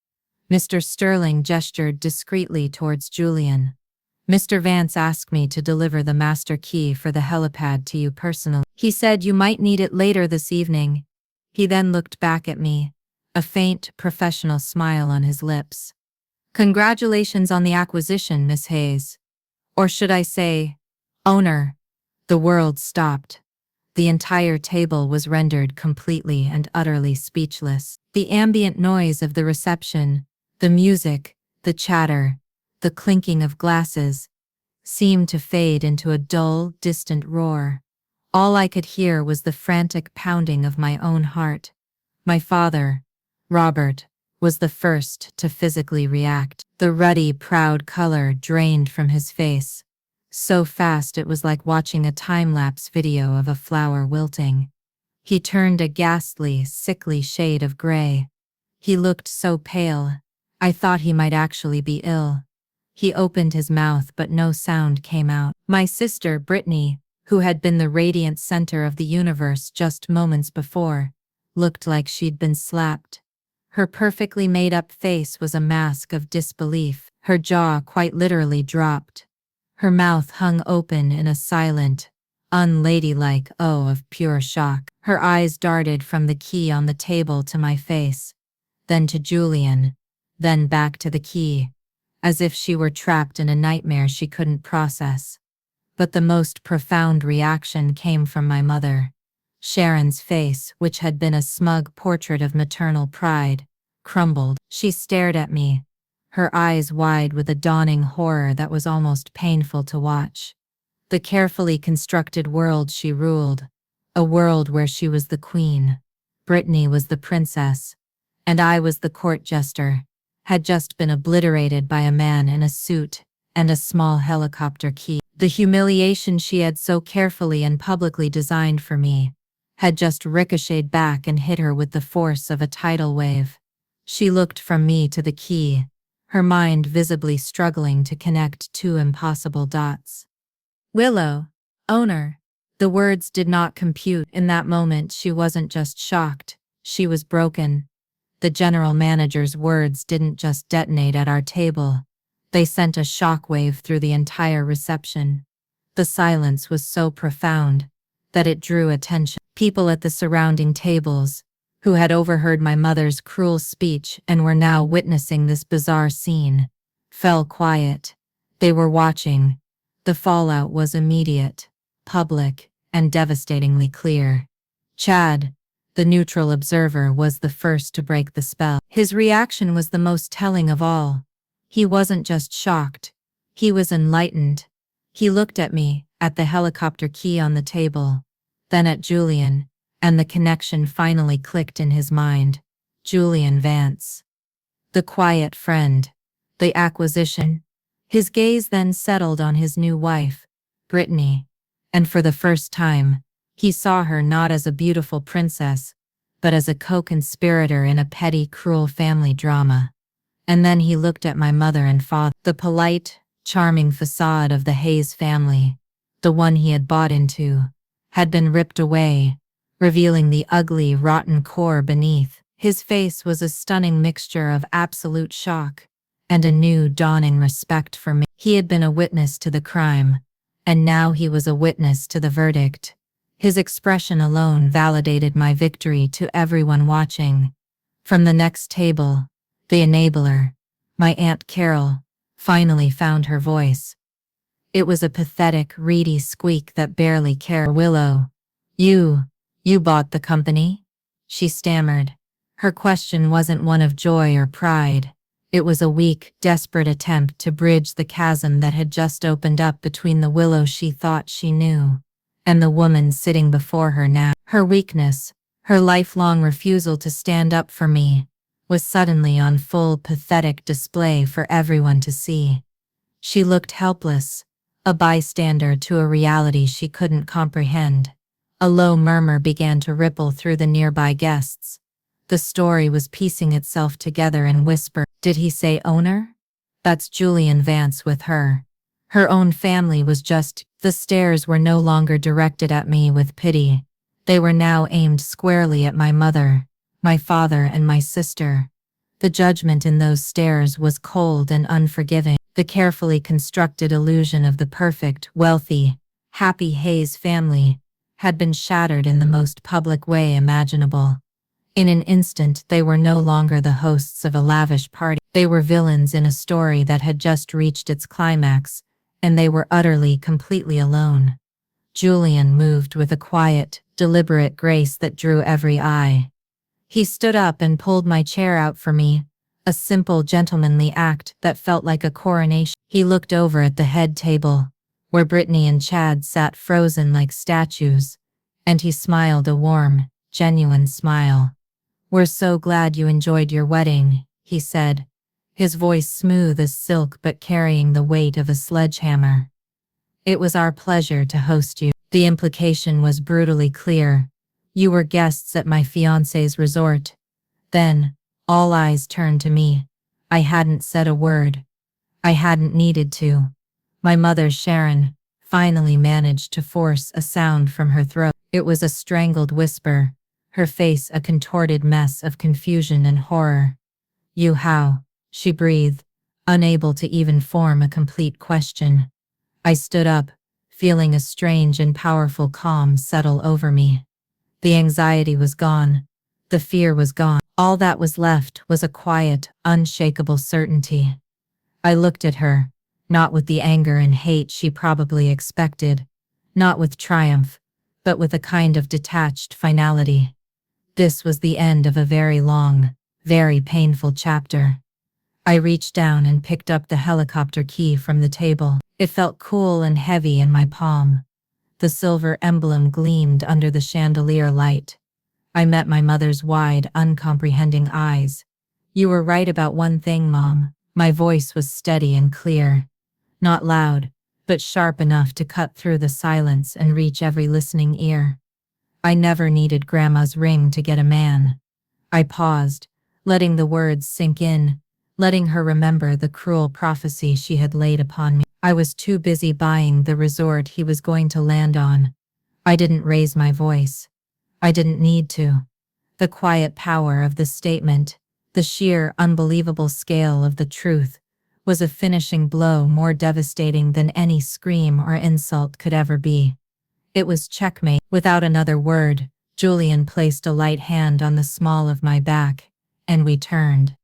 Mr. Sterling gestured discreetly towards Julian. "Mr. Vance asked me to deliver the master key for the helipad to you personally. He said you might need it later this evening." He then looked back at me, a faint, professional smile on his lips. "Congratulations on the acquisition, Miss Hayes. Or should I say, owner." The world stopped. The entire table was rendered completely and utterly speechless. The ambient noise of the reception, the music, the chatter, the clinking of glasses, seemed to fade into a dull, distant roar. All I could hear was the frantic pounding of my own heart. My father, Robert, was the first to physically react. The ruddy, proud color drained from his face, so fast it was like watching a time-lapse video of a flower wilting. He turned a ghastly, sickly shade of gray. He looked so pale, I thought he might actually be ill. He opened his mouth but no sound came out. My sister, Brittany, who had been the radiant center of the universe just moments before, looked like she'd been slapped. Her perfectly made-up face was a mask of disbelief. Her jaw quite literally dropped. Her mouth hung open in a silent, unladylike O of pure shock. Her eyes darted from the key on the table to my face, then to Julian, then back to the key, as if she were trapped in a nightmare she couldn't process. But the most profound reaction came from my mother. Sharon's face, which had been a smug portrait of maternal pride, crumbled. She stared at me, her eyes wide with a dawning horror that was almost painful to watch. The carefully constructed world she ruled, a world where she was the queen, Brittany was the princess, and I was the court jester, had just been obliterated by a man in a suit and a small helicopter key. The humiliation she had so carefully and publicly designed for me had just ricocheted back and hit her with the force of a tidal wave. She looked from me to the key, her mind visibly struggling to connect two impossible dots. Willow, owner. The words did not compute. In that moment she wasn't just shocked, she was broken. The general manager's words didn't just detonate at our table. They sent a shockwave through the entire reception. The silence was so profound that it drew attention. People at the surrounding tables, who had overheard my mother's cruel speech and were now witnessing this bizarre scene, fell quiet. They were watching. The fallout was immediate, public, and devastatingly clear. Chad, the neutral observer, was the first to break the spell. His reaction was the most telling of all. He wasn't just shocked, he was enlightened. He looked at me, at the helicopter key on the table, then at Julian, and the connection finally clicked in his mind. Julian Vance. The quiet friend. The acquisition. His gaze then settled on his new wife, Brittany, and for the first time, he saw her not as a beautiful princess, but as a co-conspirator in a petty, cruel family drama. And then he looked at my mother and father, the polite, charming facade of the Hayes family, the one he had bought into, had been ripped away, revealing the ugly, rotten core beneath. His face was a stunning mixture of absolute shock and a new, dawning respect for me. He had been a witness to the crime, and now he was a witness to the verdict. His expression alone validated my victory to everyone watching. From the next table, the enabler, my Aunt Carol, finally found her voice. It was a pathetic, reedy squeak that barely carried. Willow, you bought the company? She stammered. Her question wasn't one of joy or pride. It was a weak, desperate attempt to bridge the chasm that had just opened up between the Willow she thought she knew and the woman sitting before her now. Her weakness, her lifelong refusal to stand up for me, was suddenly on full, pathetic display for everyone to see. She looked helpless, a bystander to a reality she couldn't comprehend. A low murmur began to ripple through the nearby guests. The story was piecing itself together in whisper. Did he say owner? That's Julian Vance with her. Her own family was just. The stares were no longer directed at me with pity. They were now aimed squarely at my mother, my father, and my sister. The judgment in those stares was cold and unforgiving. The carefully constructed illusion of the perfect, wealthy, happy Hayes family had been shattered in the most public way imaginable. In an instant, they were no longer the hosts of a lavish party. They were villains in a story that had just reached its climax, and they were utterly, completely alone. Julian moved with a quiet, deliberate grace that drew every eye. He stood up and pulled my chair out for me, a simple, gentlemanly act that felt like a coronation. He looked over at the head table, where Brittany and Chad sat frozen like statues, and he smiled a warm, genuine smile. "We're so glad you enjoyed your wedding," he said, his voice smooth as silk but carrying the weight of a sledgehammer. "It was our pleasure to host you." The implication was brutally clear. "You were guests at my fiancé's resort." Then, all eyes turned to me. I hadn't said a word. I hadn't needed to. My mother, Sharon, finally managed to force a sound from her throat. It was a strangled whisper, her face a contorted mess of confusion and horror. "You how?" she breathed, unable to even form a complete question. I stood up, feeling a strange and powerful calm settle over me. The anxiety was gone. The fear was gone. All that was left was a quiet, unshakable certainty. I looked at her, not with the anger and hate she probably expected, not with triumph, but with a kind of detached finality. This was the end of a very long, very painful chapter. I reached down and picked up the helicopter key from the table. It felt cool and heavy in my palm. The silver emblem gleamed under the chandelier light. I met my mother's wide, uncomprehending eyes. "You were right about one thing, Mom." My voice was steady and clear. Not loud, but sharp enough to cut through the silence and reach every listening ear. "I never needed Grandma's ring to get a man." I paused, letting the words sink in, letting her remember the cruel prophecy she had laid upon me. I was too busy buying the resort he was going to land on. I didn't raise my voice. I didn't need to. The quiet power of the statement, the sheer, unbelievable scale of the truth, was a finishing blow more devastating than any scream or insult could ever be. It was checkmate. Without another word, Julian placed a light hand on the small of my back, and we turned.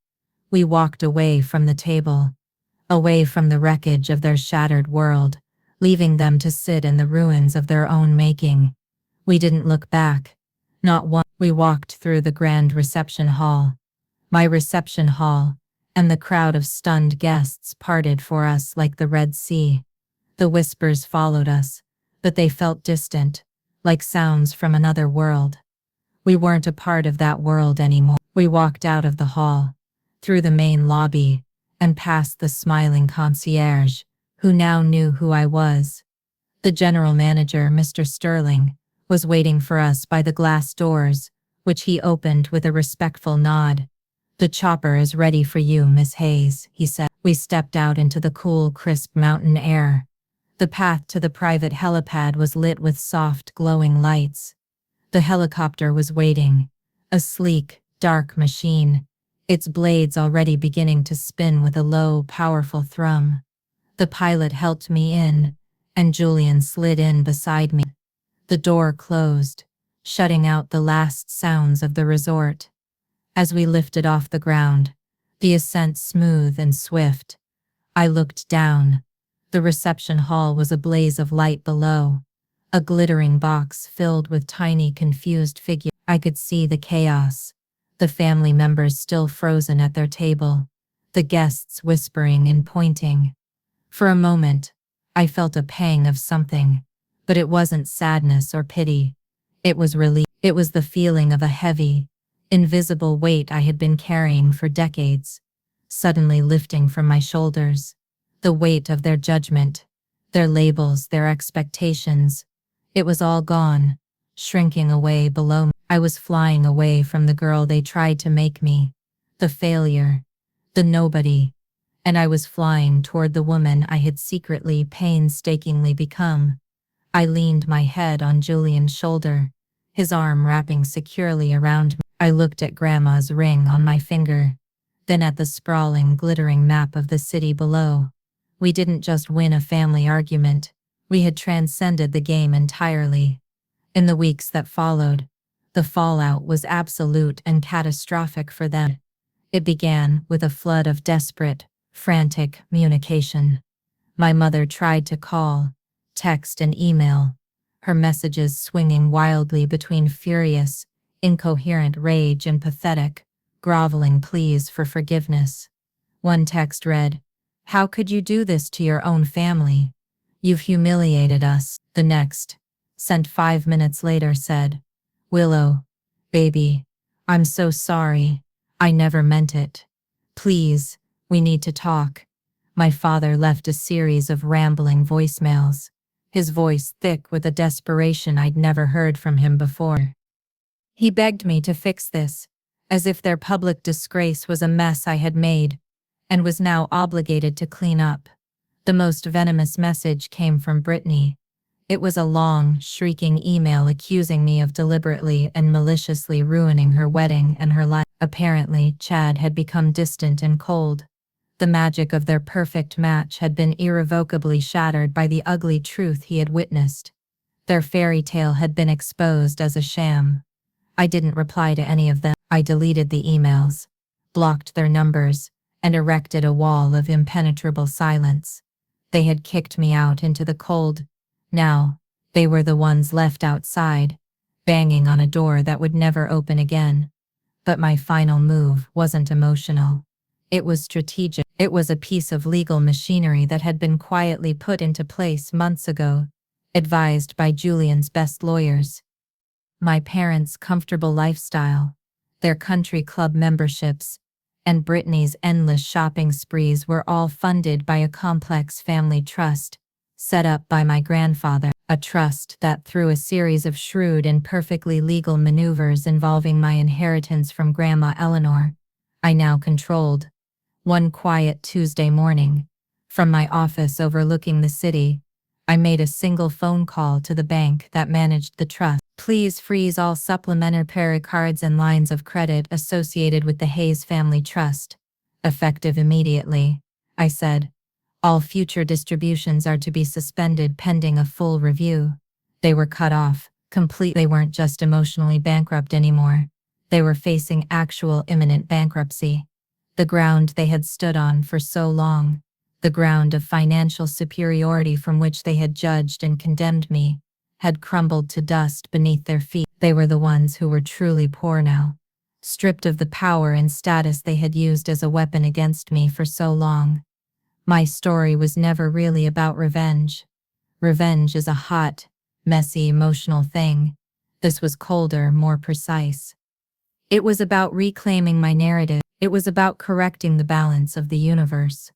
We walked away from the table, away from the wreckage of their shattered world, leaving them to sit in the ruins of their own making. We didn't look back. Not once. We walked through the grand reception hall. My reception hall, and the crowd of stunned guests parted for us like the Red Sea. The whispers followed us, but they felt distant, like sounds from another world. We weren't a part of that world anymore. We walked out of the hall, through the main lobby, and past the smiling concierge, who now knew who I was. The general manager, Mr. Sterling, was waiting for us by the glass doors, which he opened with a respectful nod. "The chopper is ready for you, Miss Hayes," he said. We stepped out into the cool, crisp mountain air. The path to the private helipad was lit with soft, glowing lights. The helicopter was waiting, a sleek, dark machine, its blades already beginning to spin with a low, powerful thrum. The pilot helped me in, and Julian slid in beside me. The door closed, shutting out the last sounds of the resort. As we lifted off the ground, the ascent smooth and swift, I looked down. The reception hall was a blaze of light below, a glittering box filled with tiny, confused figures. I could see the chaos, the family members still frozen at their table, the guests whispering and pointing. For a moment, I felt a pang of something, but it wasn't sadness or pity. It was relief. It was the feeling of a heavy, invisible weight I had been carrying for decades, suddenly lifting from my shoulders. The weight of their judgment, their labels, their expectations. It was all gone, shrinking away below me. I was flying away from the girl they tried to make me, the failure, the nobody, and I was flying toward the woman I had secretly, painstakingly become. I leaned my head on Julian's shoulder, his arm wrapping securely around me. I looked at Grandma's ring on my finger, then at the sprawling, glittering map of the city below. We didn't just win a family argument, we had transcended the game entirely. In the weeks that followed, the fallout was absolute and catastrophic for them. It began with a flood of desperate, frantic communication. My mother tried to call, text, and email, her messages swinging wildly between furious, incoherent rage and pathetic, groveling pleas for forgiveness. One text read, "How could you do this to your own family? "You've humiliated us." The next, sent 5 minutes later, said, "Willow, baby, I'm so sorry. I never meant it. Please, we need to talk." My father left a series of rambling voicemails, his voice thick with a desperation I'd never heard from him before. He begged me to fix this, as if their public disgrace was a mess I had made, and was now obligated to clean up. The most venomous message came from Brittany. It was a long, shrieking email accusing me of deliberately and maliciously ruining her wedding and her life. Apparently, Chad had become distant and cold. The magic of their perfect match had been irrevocably shattered by the ugly truth he had witnessed. Their fairy tale had been exposed as a sham. I didn't reply to any of them. I deleted the emails, blocked their numbers, and erected a wall of impenetrable silence. They had kicked me out into the cold. Now, they were the ones left outside, banging on a door that would never open again. But my final move wasn't emotional. It was strategic. It was a piece of legal machinery that had been quietly put into place months ago, advised by Julian's best lawyers. My parents' comfortable lifestyle, their country club memberships, and Brittany's endless shopping sprees were all funded by a complex family trust, set up by my grandfather, a trust that, through a series of shrewd and perfectly legal maneuvers involving my inheritance from Grandma Eleanor, I now controlled. One quiet Tuesday morning, from my office overlooking the city, I made a single phone call to the bank that managed the trust. "Please freeze all supplementary cards and lines of credit associated with the Hayes Family Trust, effective immediately," I said. "All future distributions are to be suspended pending a full review." They were cut off, complete. They weren't just emotionally bankrupt anymore. They were facing actual imminent bankruptcy. The ground they had stood on for so long, the ground of financial superiority from which they had judged and condemned me, had crumbled to dust beneath their feet. They were the ones who were truly poor now, stripped of the power and status they had used as a weapon against me for so long. My story was never really about revenge. Revenge is a hot, messy, emotional thing. This was colder, more precise. It was about reclaiming my narrative. It was about correcting the balance of the universe.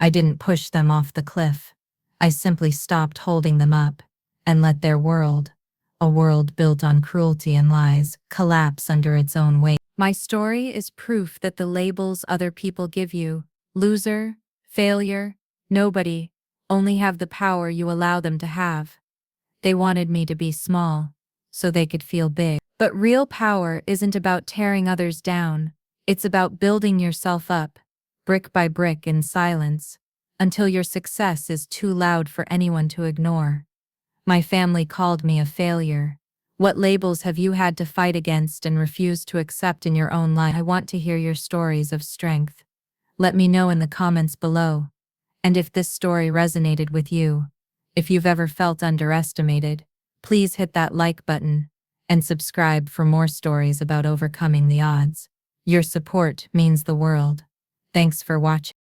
I didn't push them off the cliff. I simply stopped holding them up and let their world, a world built on cruelty and lies, collapse under its own weight. My story is proof that the labels other people give you, loser, failure, nobody, only have the power you allow them to have. They wanted me to be small, so they could feel big. But real power isn't about tearing others down. It's about building yourself up, brick by brick in silence, until your success is too loud for anyone to ignore. My family called me a failure. What labels have you had to fight against and refused to accept in your own life? I want to hear your stories of strength. Let me know in the comments below. And if this story resonated with you, if you've ever felt underestimated, please hit that like button and subscribe for more stories about overcoming the odds. Your support means the world. Thanks for watching.